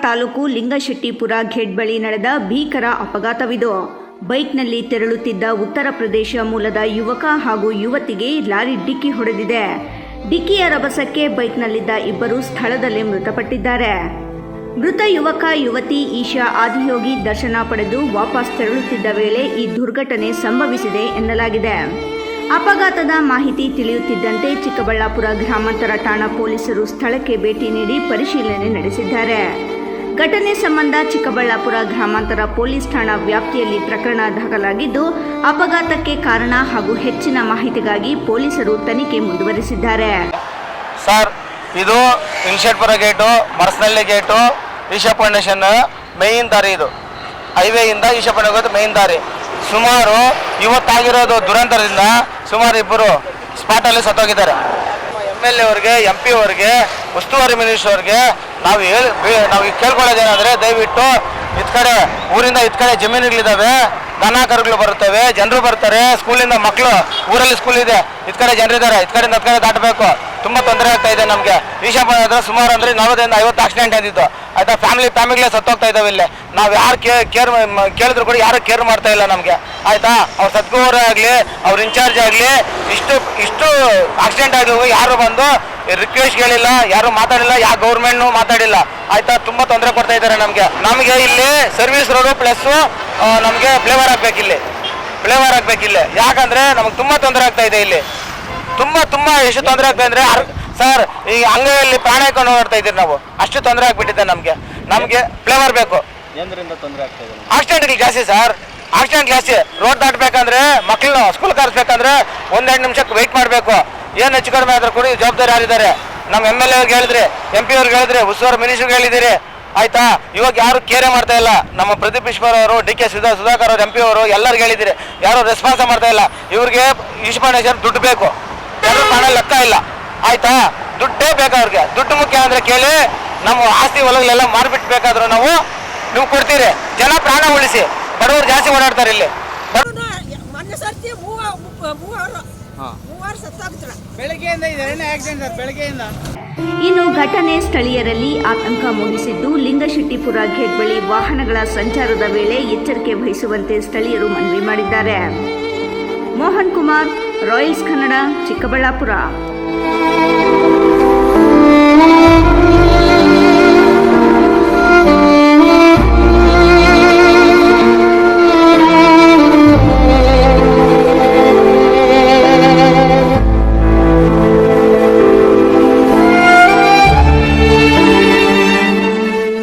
Taluk ಲಿಂಗಶೆಟ್ಟಿಪುರ gate ಬಳಿ ನಡೆದ ಭೀಕರ ಅಪಘಾತವಿದು. ಬೈಕ್ನಲ್ಲಿ ತೆರಳುತ್ತಿದ್ದ ಉತ್ತರ ಪ್ರದೇಶ ಮೂಲದ ಯುವಕ ಹಾಗೂ ಯುವತಿಗೆ ಲಾರಿ ಡಿಕ್ಕಿ ಹೊಡೆದಿದೆ. ಡಿಕ್ಕಿಯ ರಭಸಕ್ಕೆ ಬೈಕ್ನಲ್ಲಿದ್ದ ಇಬ್ಬರು ಸ್ಥಳದಲ್ಲೇ ಮೃತಪಟ್ಟಿದ್ದಾರೆ. ಮೃತ ಯುವಕ ಯುವತಿ ಈಶಾ ಆದಿಯೋಗಿ ದರ್ಶನ ಪಡೆದು ವಾಪಸ್ ತೆರಳುತ್ತಿದ್ದ ವೇಳೆ ಈ ದುರ್ಘಟನೆ ಸಂಭವಿಸಿದೆ ಎನ್ನಲಾಗಿದೆ. ಅಪಘಾತದ ಮಾಹಿತಿ ತಿಳಿಯುತ್ತಿದ್ದಂತೆ ಚಿಕ್ಕಬಳ್ಳಾಪುರ ಗ್ರಾಮಾಂತರ ಠಾಣಾ ಪೊಲೀಸರು ಸ್ಥಳಕ್ಕೆ ಭೇಟಿ ನೀಡಿ ಪರಿಶೀಲನೆ ನಡೆಸಿದ್ದಾರೆ. ಘಟನೆ ಸಂಬಂಧ ಚಿಕ್ಕಬಳ್ಳಾಪುರ ಗ್ರಾಮಾಂತರ ಪೊಲೀಸ್ ಠಾಣಾ ವ್ಯಾಪ್ತಿಯಲ್ಲಿ ಪ್ರಕರಣ ದಾಖಲಾಗಿದ್ದು, ಅಪಘಾತಕ್ಕೆ ಕಾರಣ ಹಾಗೂ ಹೆಚ್ಚಿನ ಮಾಹಿತಿಗಾಗಿ ಪೊಲೀಸರು ತನಿಖೆ ಮುಂದುವರಿಸಿದ್ದಾರೆ. ಸರ್, ಇದು Lingashettipura gate, Marasanahalli gate, Isha foundation main ದಾರಿ. ಇದು ಹೈವೇಯಿಂದ ಈಶಾ ಫೌಂಡೇಶನ್ ಮೇನ್ ದಾರಿ. ಸುಮಾರು ಇವತ್ತಾಗಿರೋದು ದುರಂತದಿಂದ ಸುಮಾರು ಇಬ್ಬರು ಸ್ಪಾಟಲ್ಲಿ ಸತ್ತೋಗಿದ್ದಾರೆ. MLA ಅವ್ರಿಗೆ, MP ಅವ್ರಿಗೆ, ಉಸ್ತುವಾರಿ ಮಿನಿಸ್ಟರ್ ಅವ್ರಿಗೆ ನಾವು ಕೇಳ್ಕೊಳ್ಳೋದೇನೆಂದರೆ, ದಯವಿಟ್ಟು ಇತ್ ಕಡೆ ಊರಿಂದ ಇತ್ ಕಡೆ ಜಮೀನುಗಳಿದ್ದಾವೆ, ದನ ಕರುಗಳು ಬರುತ್ತವೆ, ಜನರು ಬರ್ತಾರೆ, ಸ್ಕೂಲಿಂದ ಮಕ್ಕಳು, ಊರಲ್ಲಿ ಸ್ಕೂಲ್ ಇದೆ, ಇತ್ ಕಡೆ ಜನರಿದ್ದಾರೆ, ಇತ್ ಕಡೆಯಿಂದ ಹತ್ ಕಡೆ ದಾಟಬೇಕು. ತುಂಬ ತೊಂದರೆ ಆಗ್ತಾ ಇದೆ ನಮಗೆ. ಈಶಾ ಫೌಂಡೇಶನ್ ಸುಮಾರು ಅಂದರೆ 40-50 ಆಕ್ಸಿಡೆಂಟ್ ಆಗಿದ್ದು ಆಯ್ತಾ. ಫ್ಯಾಮಿಲಿಗಳೇ ಸತ್ತೋಗ್ತಾ ಇದ್ದಾವೆ. ಇಲ್ಲಿ ನಾವು ಯಾರು ಕೇಳಿದ್ರು ಕೂಡ ಯಾರು ಕೇರ್ ಮಾಡ್ತಾ ಇಲ್ಲ ನಮಗೆ ಆಯ್ತಾ. ಅವ್ರು ಸದ್ಗುರು ಆಗಲಿ, ಅವ್ರ ಇನ್ಚಾರ್ಜ್ ಆಗಲಿ, ಇಷ್ಟು ಆಕ್ಸಿಡೆಂಟ್ ಆಗಿ ಯಾರು ಬಂದು ರಿಕ್ವೆಸ್ಟ್ ಹೇಳಿಲ್ಲ, ಯಾರು ಮಾತಾಡಿಲ್ಲ, ಯಾವ ಗೌರ್ಮೆಂಟ್ನು ಮಾತಾಡಿಲ್ಲ ಆಯ್ತಾ. ತುಂಬ ತೊಂದರೆ ಕೊಡ್ತಾ ಇದ್ದಾರೆ ನಮಗೆ ಇಲ್ಲಿ ಸರ್ವಿಸ್ ರೋಡು ಪ್ಲಸ್ ನಮಗೆ ಫ್ಲೇವರ್ ಹಾಕ್ಬೇಕಿಲ್ಲಿ. ಯಾಕಂದ್ರೆ ನಮಗೆ ತುಂಬ ತೊಂದರೆ ಆಗ್ತಾ ಇದೆ. ಇಲ್ಲಿ ತುಂಬ ಎಷ್ಟು ತೊಂದರೆ ಆಗ್ತಾ ಅಂದರೆ ಸರ್, ಈ ಅಂಗೈಯಲ್ಲಿ ಪ್ರಾಣ ಹಾಕೊಂಡು ಓಡಾಡ್ತಾ ಇದ್ದೀರಿ ನಾವು, ಅಷ್ಟು ತೊಂದರೆ ಆಗ್ಬಿಟ್ಟಿದೆ ನಮಗೆ ಫ್ಲೇವರ್ ಬೇಕು. ಆಕ್ಸಿಡೆಂಟ್ಗಳು ಜಾಸ್ತಿ ಸರ್, ಆಕ್ಸಿಡೆಂಟ್ ಜಾಸ್ತಿ. ರೋಡ್ ದಾಟಬೇಕಂದ್ರೆ ಮಕ್ಕಳನ್ನ ಸ್ಕೂಲ್ ಕರೆಸ್ಬೇಕಂದ್ರೆ 1-2 ನಿಮಿಷಕ್ಕೆ ವೆಯ್ಟ್ ಮಾಡಬೇಕು. ಏನು ಹೆಚ್ಚು ಕಡಿಮೆ ಆದ್ರೂ ಕೂಡ ಜವಾಬ್ದಾರಿ ಯಾರಿದ್ದಾರೆ? ನಮ್ಮ MLA ಅವ್ರಿಗೆ ಹೇಳಿದ್ರಿ, MP ಅವ್ರಿಗೆ ಹೇಳಿದ್ರಿ, ಉಸ್ತುವಾರಿ ಮಿನಿಸ್ಟರ್ಗೆ ಹೇಳಿದ್ದೀರಿ ಆಯ್ತಾ. ಇವಾಗ ಯಾರು ಕೇರೆ ಮಾಡ್ತಾ ಇಲ್ಲ. ನಮ್ಮ ಪ್ರದೀಪ್ ಈಶ್ವರ್ ಅವರು, DK ಸುಧಾಕರ್ ಅವರು, MP ಅವರು ಎಲ್ಲರಿಗೂ ಹೇಳಿದಿರಿ, ಯಾರು ರೆಸ್ಪಾನ್ಸ್ ಮಾಡ್ತಾ ಇಲ್ಲ. ಇವ್ರಿಗೆ ಈಶಾ ಫೌಂಡೇಶನ್ ದುಡ್ಡು ಬೇಕು, ಯಾರು ಪ್ರಾಣ ಲೆಕ್ಕ ಇಲ್ಲ ಆಯ್ತಾ. ದುಡ್ಡೇ ಬೇಕು ಅವ್ರಿಗೆ. ದುಡ್ಡು ಮುಖ್ಯ ಅಂದ್ರೆ ಕೇಳಿ, ನಮ್ಮ ಆಸ್ತಿ ಹೊಲಗಳೆಲ್ಲ ಮಾರ್ಬಿಟ್ಬೇಕಾದ್ರೂ ನೀವು ಕೊಡ್ತೀರಿ. ಜನ ಪ್ರಾಣ ಉಳಿಸಿ, ಬಡವರು ಜಾಸ್ತಿ ಓಡಾಡ್ತಾರೆ ಇಲ್ಲಿ. ಇನ್ನು ಘಟನೆ ಸ್ಥಳೀಯರಲ್ಲಿ ಆತಂಕ ಮೂಡಿಸಿದ್ದು, ಲಿಂಗಶೆಟ್ಟಿಪುರ ಗೇಟ್ ಬಳಿ ವಾಹನಗಳ ಸಂಚಾರದ ವೇಳೆ ಎಚ್ಚರಿಕೆ ವಹಿಸುವಂತೆ ಸ್ಥಳೀಯರು ಮನವಿ ಮಾಡಿದ್ದಾರೆ. ಮೋಹನ್ ಕುಮಾರ್, ರಾಯಲ್ಸ್ ಕನ್ನಡ, ಚಿಕ್ಕಬಳ್ಳಾಪುರ.